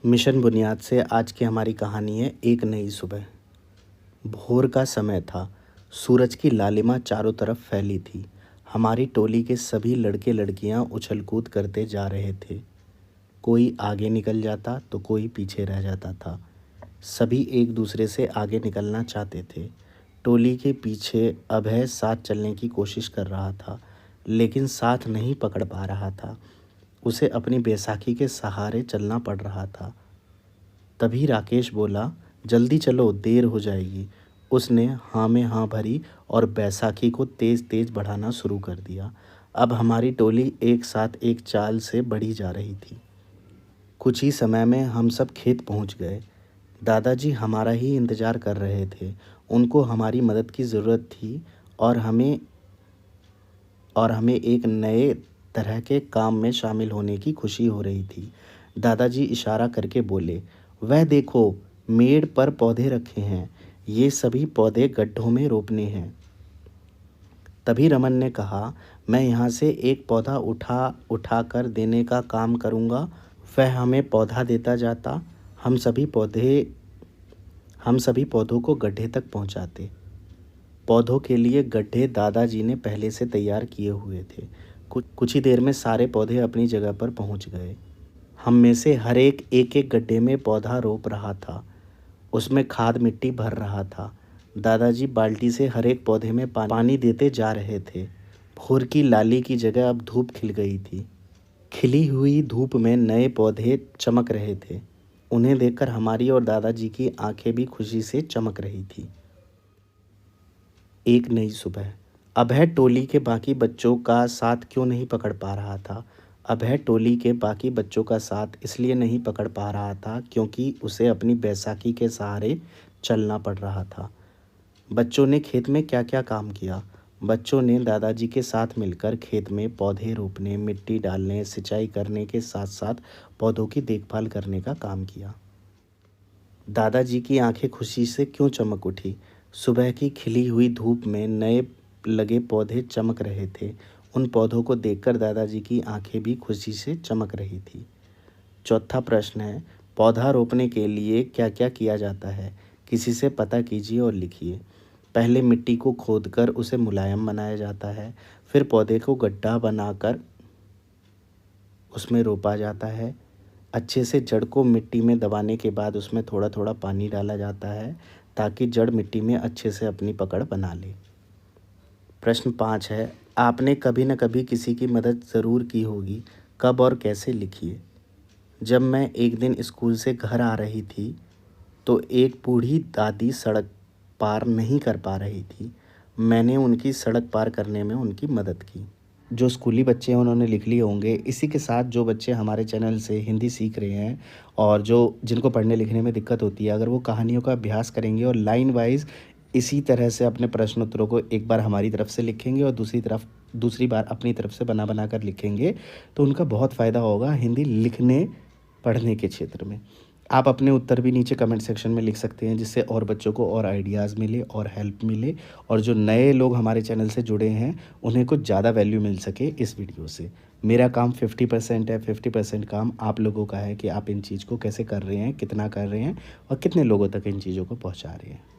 Mission बुनियाद से आज की हमारी कहानी है एक नई सुबह। भोर का समय था। सूरज की लालिमा चारों तरफ फैली थी। हमारी टोली के सभी लड़के लड़कियां उछल कूद करते जा रहे थे। कोई आगे निकल जाता तो कोई पीछे रह जाता था। सभी एक दूसरे से आगे निकलना चाहते थे। टोली के पीछे अभय साथ चलने की कोशिश कर रहा था, लेकिन साथ नहीं पकड़ पा रहा था। उसे अपनी बैसाखी के सहारे चलना पड़ रहा था। तभी राकेश बोला, जल्दी चलो, देर हो जाएगी। उसने हाँ में हाँ भरी और बैसाखी को तेज तेज बढ़ाना शुरू कर दिया। अब हमारी टोली एक साथ एक चाल से बढ़ी जा रही थी। कुछ ही समय में हम सब खेत पहुंच गए। दादाजी हमारा ही इंतज़ार कर रहे थे। उनको हमारी मदद की ज़रूरत थी और हमें एक नए तरह के काम में शामिल होने की खुशी हो रही थी। दादाजी इशारा करके बोले, वह देखो, मेड़ पर पौधे रखे हैं। ये सभी पौधे गड्ढों में रोपने हैं। तभी रमन ने कहा, मैं यहाँ से एक पौधा उठा कर देने का काम करूँगा। वह हमें पौधा देता जाता। हम सभी पौधों को गड्ढे तक पहुँचाते। पौधों के लिए गड्ढे दादाजी ने पहले से तैयार किए हुए थे। कुछ ही देर में सारे पौधे अपनी जगह पर पहुंच गए। हम में से हर एक एक गड्ढे में पौधा रोप रहा था। उसमें खाद मिट्टी भर रहा था। दादाजी बाल्टी से हर एक पौधे में पानी देते जा रहे थे। भोर की लाली की जगह अब धूप खिल गई थी। खिली हुई धूप में नए पौधे चमक रहे थे। उन्हें देखकर हमारी और दादाजी की आंखें भी खुशी से चमक रही थी। एक नई सुबह। अभय टोली के बाकी बच्चों का साथ क्यों नहीं पकड़ पा रहा था? अभय टोली के बाकी बच्चों का साथ इसलिए नहीं पकड़ पा रहा था क्योंकि उसे अपनी बैसाखी के सहारे चलना पड़ रहा था। बच्चों ने खेत में क्या क्या काम किया? बच्चों ने दादाजी के साथ मिलकर खेत में पौधे रोपने, मिट्टी डालने, सिंचाई करने के साथ साथ पौधों की देखभाल करने का काम किया। दादाजी की आंखें खुशी से क्यों चमक उठी? सुबह की खिली हुई धूप में नए लगे पौधे चमक रहे थे। उन पौधों को देखकर दादाजी की आंखें भी खुशी से चमक रही थी। चौथा प्रश्न है, पौधा रोपने के लिए क्या क्या किया जाता है? किसी से पता कीजिए और लिखिए। पहले मिट्टी को खोदकर उसे मुलायम बनाया जाता है। फिर पौधे को गड्ढा बनाकर उसमें रोपा जाता है। अच्छे से जड़ को मिट्टी में दबाने के बाद उसमें थोड़ा थोड़ा पानी डाला जाता है ताकि जड़ मिट्टी में अच्छे से अपनी पकड़ बना ले। प्रश्न 5 है, आपने कभी न कभी किसी की मदद ज़रूर की होगी। कब और कैसे, लिखिए। जब मैं एक दिन स्कूल से घर आ रही थी तो एक बूढ़ी दादी सड़क पार नहीं कर पा रही थी। मैंने उनकी सड़क पार करने में उनकी मदद की। जो स्कूली बच्चे हैं उन्होंने लिख लिए होंगे। इसी के साथ जो बच्चे हमारे चैनल से हिंदी सीख रहे हैं और जिनको पढ़ने लिखने में दिक्कत होती है, अगर वो कहानियों का अभ्यास करेंगे और लाइन वाइज इसी तरह से अपने प्रश्न उत्तरों को एक बार हमारी तरफ से लिखेंगे और दूसरी बार अपनी तरफ से बना कर लिखेंगे, तो उनका बहुत फ़ायदा होगा हिंदी लिखने पढ़ने के क्षेत्र में। आप अपने उत्तर भी नीचे कमेंट सेक्शन में लिख सकते हैं, जिससे और बच्चों को और आइडियाज़ मिले और हेल्प मिले, और जो नए लोग हमारे चैनल से जुड़े हैं उन्हें कुछ ज़्यादा वैल्यू मिल सके इस वीडियो से। मेरा काम 50% है, 50% काम आप लोगों का है कि आप इन चीज़ को कैसे कर रहे हैं, कितना कर रहे हैं और कितने लोगों तक इन चीज़ों को पहुंचा रहे हैं।